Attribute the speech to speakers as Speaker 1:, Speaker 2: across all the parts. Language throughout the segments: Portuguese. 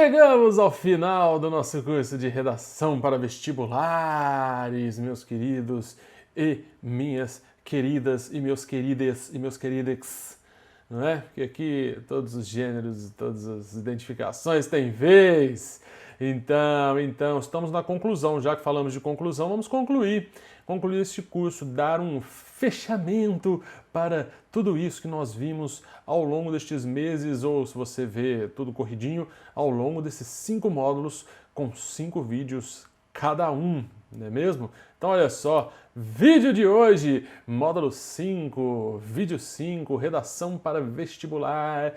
Speaker 1: Chegamos ao final do nosso curso de redação para vestibulares, meus queridos e minhas queridas e meus queridas e meus queridex, não é? Porque aqui todos os gêneros, todas as identificações têm vez. Então, estamos na conclusão. Já que falamos de conclusão, vamos concluir este curso, dar um fechamento para tudo isso que nós vimos ao longo destes meses, ou se você vê tudo corridinho, ao longo desses 5 módulos com 5 vídeos cada um, não é mesmo? Então olha só, vídeo de hoje, módulo 5, vídeo 5, redação para vestibular,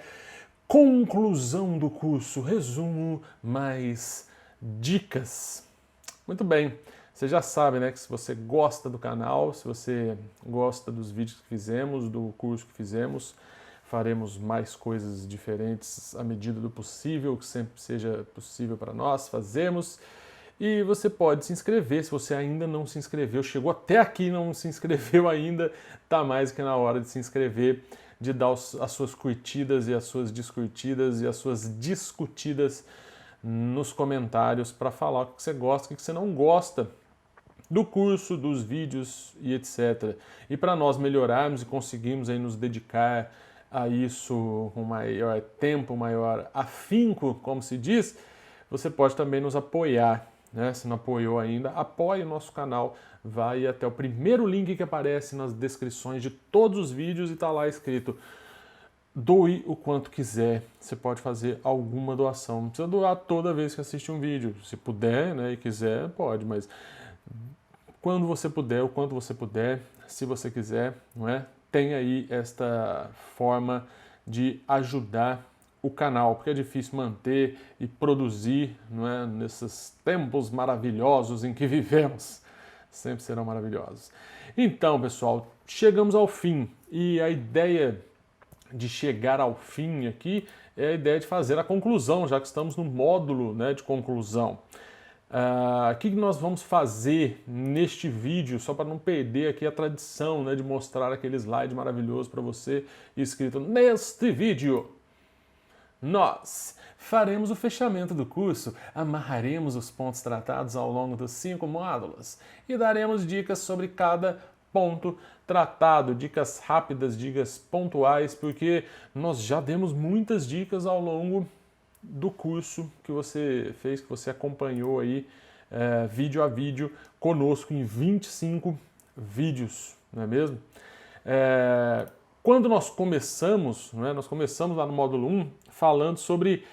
Speaker 1: conclusão do curso, resumo mais dicas. Muito bem, você já sabe, né, que se você gosta do canal, se você gosta dos vídeos que fizemos, do curso que fizemos, faremos mais coisas diferentes à medida do possível, que sempre seja possível para nós fazermos. E você pode se inscrever, se você ainda não se inscreveu, chegou até aqui e não se inscreveu ainda, tá mais que na hora de se inscrever, de dar as suas curtidas e as suas descurtidas e as suas discutidas nos comentários para falar o que você gosta, o que você não gosta do curso, dos vídeos e etc. E para nós melhorarmos e conseguirmos aí nos dedicar a isso com maior tempo, maior afinco, como se diz, você pode também nos apoiar, né? Se não apoiou ainda, apoie o nosso canal, vai até o primeiro link que aparece nas descrições de todos os vídeos e está lá escrito doe o quanto quiser, você pode fazer alguma doação, não precisa doar toda vez que assiste um vídeo, se puder, né, e quiser, pode, mas quando você puder, o quanto você puder, se você quiser, não é? Tem aí esta forma de ajudar o canal, porque é difícil manter e produzir, não é? Nesses tempos maravilhosos em que vivemos. Sempre serão maravilhosos. Então, pessoal, chegamos ao fim. E a ideia de chegar ao fim aqui é a ideia de fazer a conclusão, já que estamos no módulo, né, de conclusão. O que nós vamos fazer neste vídeo, só para não perder aqui a tradição, né, de mostrar aquele slide maravilhoso para você escrito neste vídeo. Nós faremos o fechamento do curso, amarraremos os pontos tratados ao longo dos 5 módulos e daremos dicas sobre cada ponto tratado, dicas rápidas, dicas pontuais, porque nós já demos muitas dicas ao longo do curso que você fez, que você acompanhou aí vídeo a vídeo conosco em 25 vídeos, não é mesmo? Quando nós começamos, né, nós começamos lá no módulo 1 falando sobre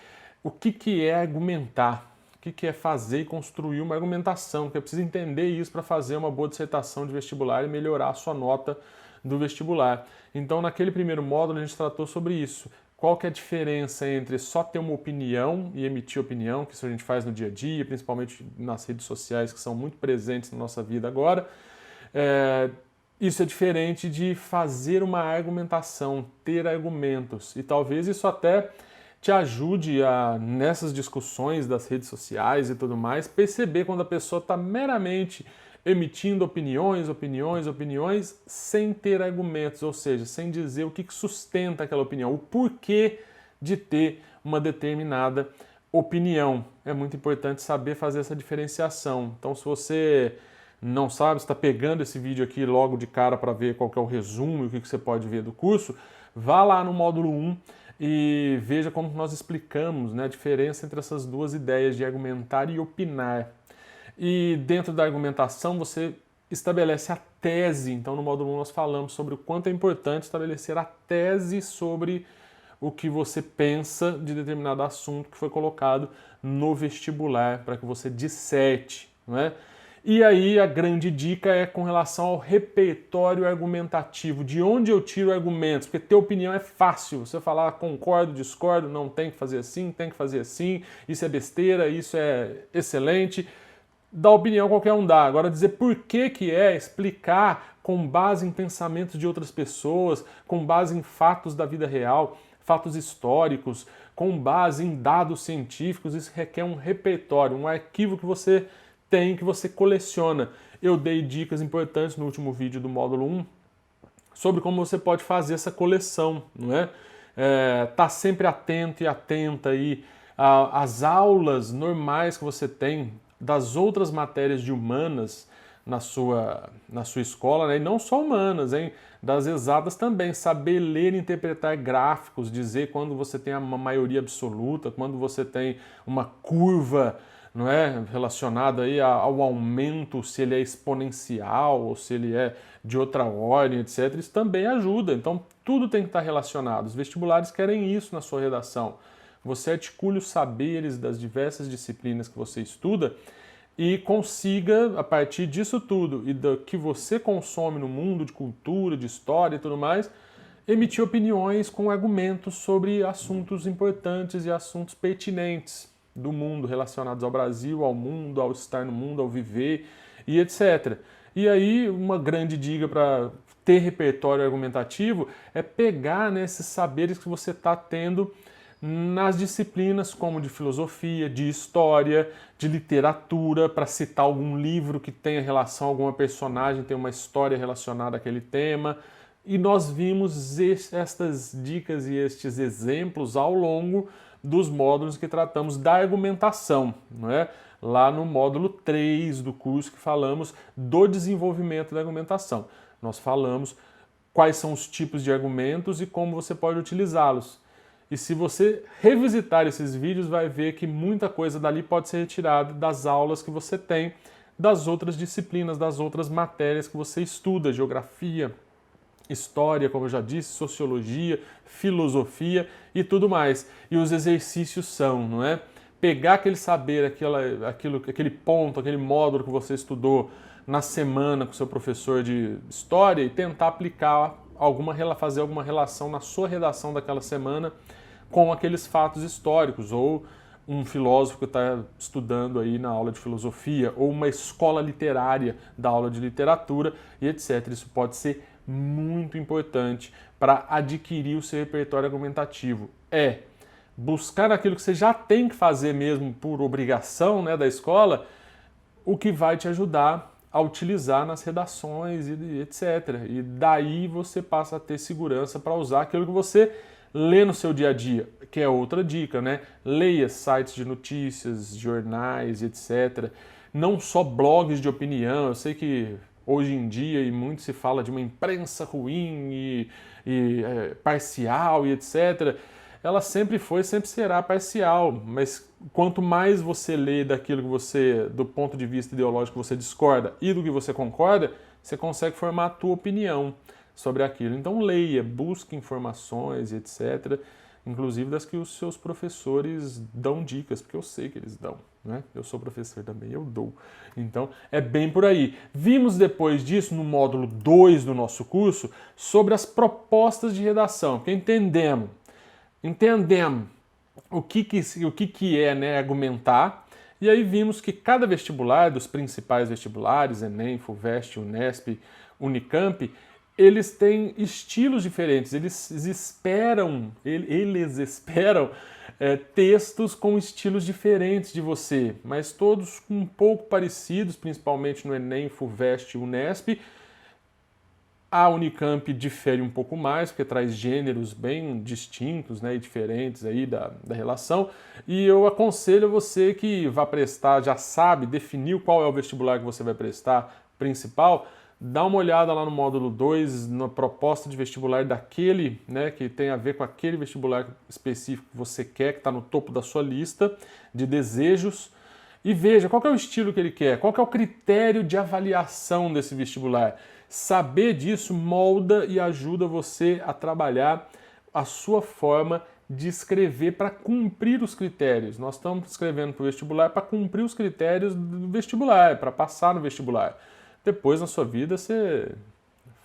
Speaker 1: o que é argumentar, o que é fazer e construir uma argumentação, que é preciso entender isso para fazer uma boa dissertação de vestibular e melhorar a sua nota do vestibular. Então, naquele primeiro módulo, a gente tratou sobre isso. Qual que é a diferença entre só ter uma opinião e emitir opinião, que isso a gente faz no dia a dia, principalmente nas redes sociais, que são muito presentes na nossa vida agora. Isso é diferente de fazer uma argumentação, ter argumentos. E talvez isso até te ajude a, nessas discussões das redes sociais e tudo mais, perceber quando a pessoa está meramente emitindo opiniões, sem ter argumentos, ou seja, sem dizer o que sustenta aquela opinião, o porquê de ter uma determinada opinião. É muito importante saber fazer essa diferenciação. Então, se você não sabe, está pegando esse vídeo aqui logo de cara para ver qual que é o resumo e o que você pode ver do curso, vá lá no módulo 1 e veja como nós explicamos, né, a diferença entre essas duas ideias de argumentar e opinar. E dentro da argumentação você estabelece a tese. Então no módulo 1 nós falamos sobre o quanto é importante estabelecer a tese sobre o que você pensa de determinado assunto que foi colocado no vestibular, para que você disserte, não é? E aí a grande dica é com relação ao repertório argumentativo, de onde eu tiro argumentos, porque ter opinião é fácil, você falar concordo, discordo, não tem que fazer assim, tem que fazer assim, isso é besteira, isso é excelente, dar opinião qualquer um dá. Agora dizer por que é, explicar com base em pensamentos de outras pessoas, com base em fatos da vida real, fatos históricos, com base em dados científicos, isso requer um repertório, um arquivo que você tem, que você coleciona. Eu dei dicas importantes no último vídeo do módulo 1 sobre como você pode fazer essa coleção, não é? Tá sempre atento e atenta aí As aulas normais que você tem das outras matérias de humanas na sua escola, né? E não só humanas, hein? Das exatas também, saber ler e interpretar gráficos, dizer quando você tem uma maioria absoluta, quando você tem uma curva, não é, relacionada aí ao aumento, se ele é exponencial ou se ele é de outra ordem, etc. Isso também ajuda. Então, tudo tem que estar relacionado. Os vestibulares querem isso na sua redação. Você articule os saberes das diversas disciplinas que você estuda e consiga, a partir disso tudo e do que você consome no mundo de cultura, de história e tudo mais, emitir opiniões com argumentos sobre assuntos importantes e assuntos pertinentes do mundo, relacionados ao Brasil, ao mundo, ao estar no mundo, ao viver e etc. E aí, uma grande dica para ter repertório argumentativo é pegar, né, esses saberes que você está tendo nas disciplinas como de filosofia, de história, de literatura, para citar algum livro que tenha relação a alguma personagem, tem uma história relacionada àquele tema. E nós vimos estas dicas e estes exemplos ao longo dos módulos que tratamos da argumentação, não é? Lá no módulo 3 do curso que falamos do desenvolvimento da argumentação. Nós falamos quais são os tipos de argumentos e como você pode utilizá-los. E se você revisitar esses vídeos, vai ver que muita coisa dali pode ser retirada das aulas que você tem, das outras disciplinas, das outras matérias que você estuda, geografia, história, como eu já disse, sociologia, filosofia e tudo mais. E os exercícios são, não é? Pegar aquele saber, aquele ponto, aquele módulo que você estudou na semana com seu professor de história e tentar aplicar fazer alguma relação na sua redação daquela semana com aqueles fatos históricos, ou um filósofo que está estudando aí na aula de filosofia, ou uma escola literária da aula de literatura e etc. Isso pode ser muito importante para adquirir o seu repertório argumentativo. Buscar aquilo que você já tem que fazer mesmo por obrigação, né, da escola, o que vai te ajudar a utilizar nas redações e etc. E daí você passa a ter segurança para usar aquilo que você lê no seu dia a dia, que é outra dica, né? Leia sites de notícias, jornais, etc. Não só blogs de opinião. Eu sei que hoje em dia e muito se fala de uma imprensa ruim e parcial e etc. Ela sempre foi, sempre será parcial, mas quanto mais você lê daquilo que você, do ponto de vista ideológico, você discorda e do que você concorda, você consegue formar a tua opinião sobre aquilo. Então leia, busque informações e etc., inclusive das que os seus professores dão dicas, porque eu sei que eles dão, né? Eu sou professor também, eu dou. Então é bem por aí. Vimos depois disso, no módulo 2 do nosso curso, sobre as propostas de redação, porque entendemos o que é, né, argumentar, e aí vimos que cada vestibular, dos principais vestibulares, Enem, FUVEST, Unesp, Unicamp, eles têm estilos diferentes, eles esperam textos com estilos diferentes de você, mas todos um pouco parecidos, principalmente no Enem, FUVEST e Unesp. A Unicamp difere um pouco mais, porque traz gêneros bem distintos, né, e diferentes aí da relação. E eu aconselho você que vá prestar, já sabe, definiu qual é o vestibular que você vai prestar principal, dá uma olhada lá no módulo 2, na proposta de vestibular daquele, né, que tem a ver com aquele vestibular específico que você quer, que está no topo da sua lista de desejos, e veja qual que é o estilo que ele quer, qual que é o critério de avaliação desse vestibular. Saber disso molda e ajuda você a trabalhar a sua forma de escrever para cumprir os critérios. Nós estamos escrevendo para o vestibular para cumprir os critérios do vestibular, para passar no vestibular. Depois na sua vida você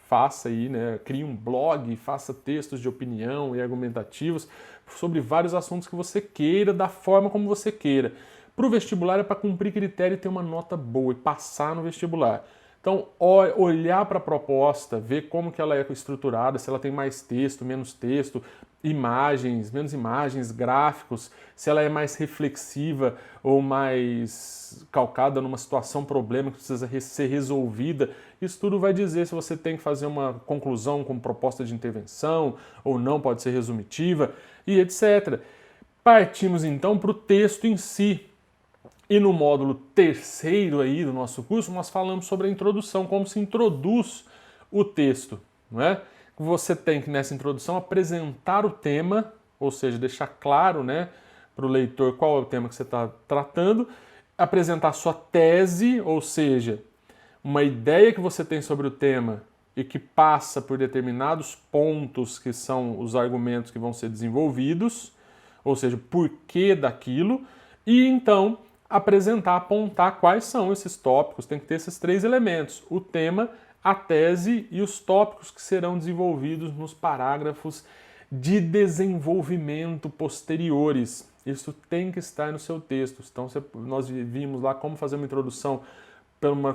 Speaker 1: faça aí, né, crie um blog, faça textos de opinião e argumentativos sobre vários assuntos que você queira, da forma como você queira. Para o vestibular é para cumprir critério e ter uma nota boa e passar no vestibular. Então, olhar para a proposta, ver como que ela é estruturada, se ela tem mais texto, menos texto, imagens, menos imagens, gráficos, se ela é mais reflexiva ou mais calcada numa situação, problema que precisa ser resolvida. Isso tudo vai dizer se você tem que fazer uma conclusão com proposta de intervenção ou não, pode ser resumitiva e etc. Partimos então para o texto em si. E no módulo terceiro aí do nosso curso, nós falamos sobre a introdução, como se introduz o texto, não é? Você tem que, nessa introdução, apresentar o tema, ou seja, deixar claro, né, para o leitor qual é o tema que você está tratando, apresentar sua tese, ou seja, uma ideia que você tem sobre o tema e que passa por determinados pontos que são os argumentos que vão ser desenvolvidos, ou seja, o porquê daquilo, e então apresentar, apontar quais são esses tópicos. Tem que ter esses três elementos: o tema, a tese e os tópicos que serão desenvolvidos nos parágrafos de desenvolvimento posteriores. Isso tem que estar no seu texto. Então, nós vimos lá como fazer uma introdução para uma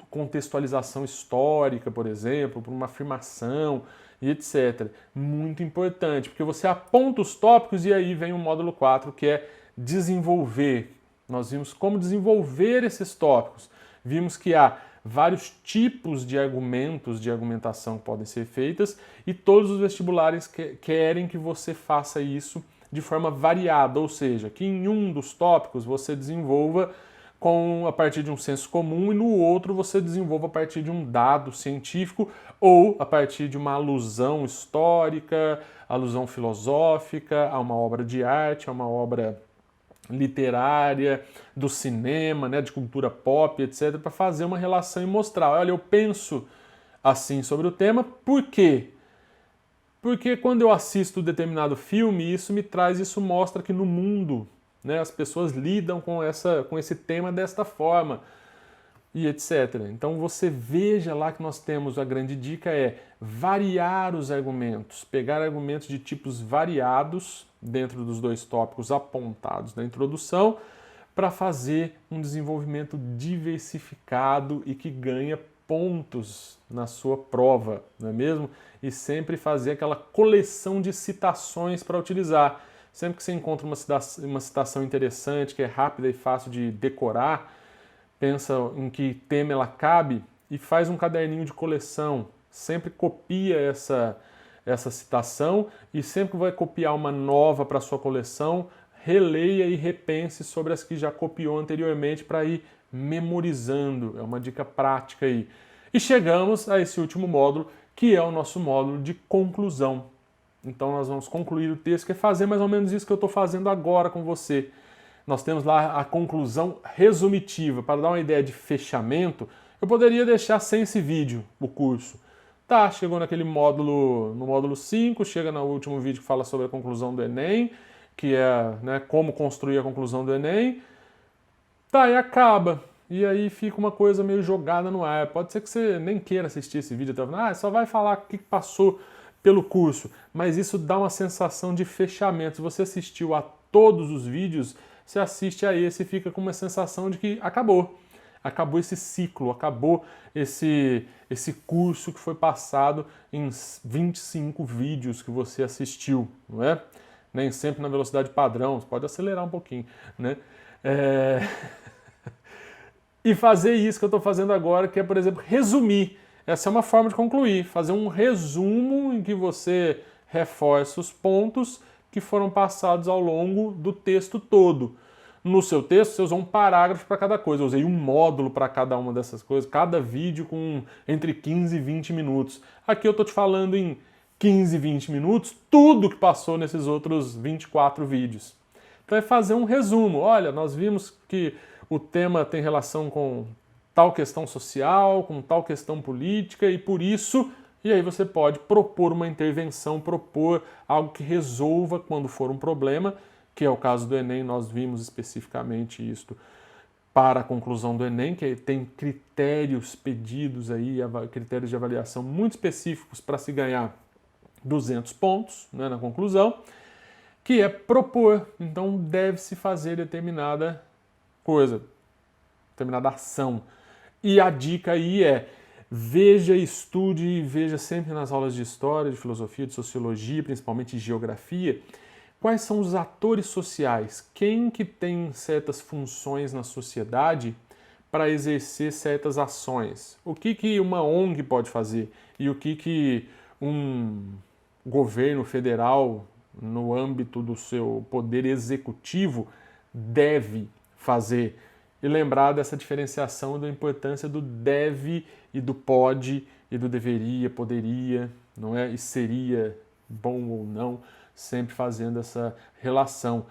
Speaker 1: contextualização histórica, por exemplo, para uma afirmação e etc. Muito importante, porque você aponta os tópicos e aí vem o módulo 4, que é desenvolver. Nós vimos como desenvolver esses tópicos. Vimos que há vários tipos de argumentos, de argumentação que podem ser feitas, e todos os vestibulares querem que você faça isso de forma variada, ou seja, que em um dos tópicos você desenvolva a partir de um senso comum e no outro você desenvolva a partir de um dado científico ou a partir de uma alusão histórica, alusão filosófica a uma obra de arte, a uma obra literária, do cinema, né, de cultura pop, etc., para fazer uma relação e mostrar, olha, eu penso assim sobre o tema, por quê? Porque quando eu assisto determinado filme, isso mostra que no mundo, né, as pessoas lidam com esse tema desta forma, e etc. Então você veja lá que nós temos, a grande dica é variar os argumentos, pegar argumentos de tipos variados dentro dos dois tópicos apontados na introdução para fazer um desenvolvimento diversificado e que ganha pontos na sua prova, não é mesmo? E sempre fazer aquela coleção de citações para utilizar. Sempre que você encontra uma citação interessante, que é rápida e fácil de decorar, pensa em que tema ela cabe e faz um caderninho de coleção. Sempre copia essa citação e sempre que vai copiar uma nova para sua coleção, releia e repense sobre as que já copiou anteriormente para ir memorizando. É uma dica prática aí. E chegamos a esse último módulo, que é o nosso módulo de conclusão. Então nós vamos concluir o texto, que é fazer mais ou menos isso que eu estou fazendo agora com você. Nós temos lá a conclusão resumitiva. Para dar uma ideia de fechamento, eu poderia deixar sem esse vídeo o curso. Tá, chegou no módulo 5, chega no último vídeo que fala sobre a conclusão do Enem, que é, né, como construir a conclusão do Enem. Tá, e acaba. E aí fica uma coisa meio jogada no ar. Pode ser que você nem queira assistir esse vídeo, só vai falar o que passou pelo curso. Mas isso dá uma sensação de fechamento. Se você assistiu a todos os vídeos, você assiste a esse e fica com uma sensação de que acabou. Acabou esse ciclo, acabou esse curso que foi passado em 25 vídeos que você assistiu, não é? Nem sempre na velocidade padrão, você pode acelerar um pouquinho, né? E fazer isso que eu estou fazendo agora, que é, por exemplo, resumir. Essa é uma forma de concluir, fazer um resumo em que você reforça os pontos que foram passados ao longo do texto todo. No seu texto, você usou um parágrafo para cada coisa, eu usei um módulo para cada uma dessas coisas, cada vídeo com entre 15 e 20 minutos. Aqui eu estou te falando em 15, 20 minutos, tudo que passou nesses outros 24 vídeos. Então é fazer um resumo. Olha, nós vimos que o tema tem relação com tal questão social, com tal questão política, e por isso, e aí você pode propor uma intervenção, propor algo que resolva quando for um problema, que é o caso do Enem, nós vimos especificamente isto para a conclusão do Enem, que tem critérios pedidos aí, critérios de avaliação muito específicos para se ganhar 200 pontos, né, na conclusão, que é propor. Então deve-se fazer determinada coisa, determinada ação. E a dica aí é: veja, estude e veja sempre nas aulas de história, de filosofia, de sociologia, principalmente de geografia, quais são os atores sociais, quem que tem certas funções na sociedade para exercer certas ações. O que uma ONG pode fazer e o que um governo federal no âmbito do seu poder executivo, deve fazer. E lembrar dessa diferenciação da importância do deve e do pode e do deveria, poderia, não é? E seria bom ou não, sempre fazendo essa relação.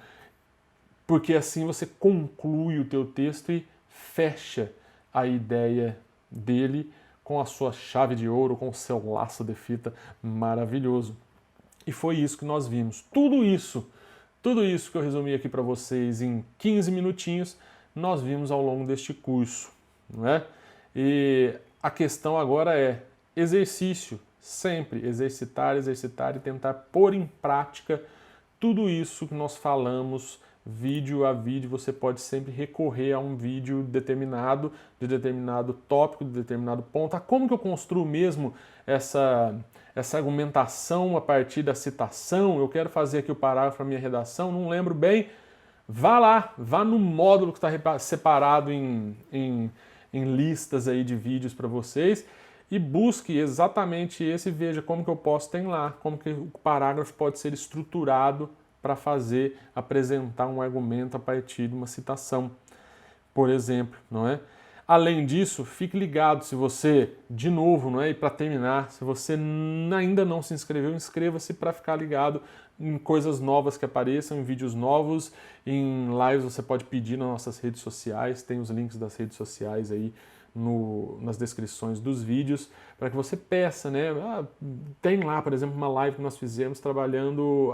Speaker 1: Porque assim você conclui o teu texto e fecha a ideia dele com a sua chave de ouro, com o seu laço de fita maravilhoso. E foi isso que nós vimos. Tudo isso que eu resumi aqui para vocês em 15 minutinhos, nós vimos ao longo deste curso, não é? E a questão agora é exercício, sempre exercitar, exercitar e tentar pôr em prática tudo isso que nós falamos vídeo a vídeo. Você pode sempre recorrer a um vídeo determinado, de determinado tópico, de determinado ponto. Como que eu construo mesmo essa argumentação a partir da citação? Eu quero fazer aqui o parágrafo para minha redação, não lembro bem. Vá lá, vá no módulo que está separado em listas aí de vídeos para vocês e busque exatamente esse e veja como que eu posso ter lá, como que o parágrafo pode ser estruturado para apresentar um argumento a partir de uma citação, por exemplo, não é? Além disso, fique ligado, se você, de novo, não é? E para terminar, se você ainda não se inscreveu, inscreva-se para ficar ligado em coisas novas que apareçam, em vídeos novos, em lives você pode pedir nas nossas redes sociais, tem os links das redes sociais aí nas descrições dos vídeos, para que você peça, né? Tem lá, por exemplo, uma live que nós fizemos trabalhando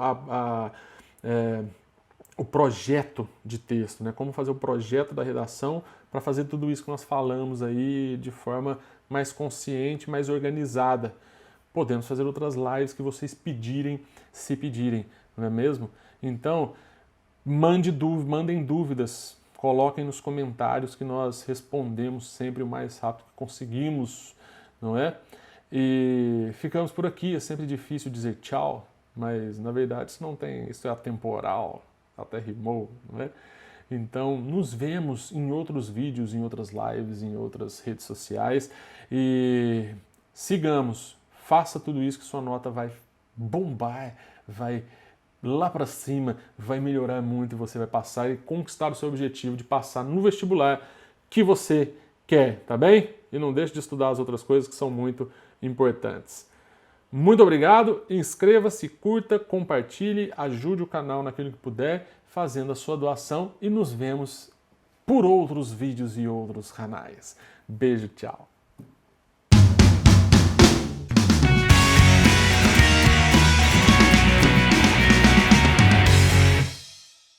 Speaker 1: o projeto de texto, né? Como fazer o projeto da redação para fazer tudo isso que nós falamos aí de forma mais consciente, mais organizada. Podemos fazer outras lives que vocês pedirem, se pedirem, não é mesmo? Então, mandem dúvidas, coloquem nos comentários que nós respondemos sempre o mais rápido que conseguimos, não é? E ficamos por aqui. É sempre difícil dizer tchau, mas na verdade isso é atemporal, até rimou, não é? Então, nos vemos em outros vídeos, em outras lives, em outras redes sociais e sigamos, faça tudo isso que sua nota vai bombar, vai lá para cima, vai melhorar muito e você vai passar e conquistar o seu objetivo de passar no vestibular que você quer, tá bem? E não deixe de estudar as outras coisas que são muito importantes. Muito obrigado, inscreva-se, curta, compartilhe, ajude o canal naquilo que puder, fazendo a sua doação e nos vemos por outros vídeos e outros canais. Beijo, tchau!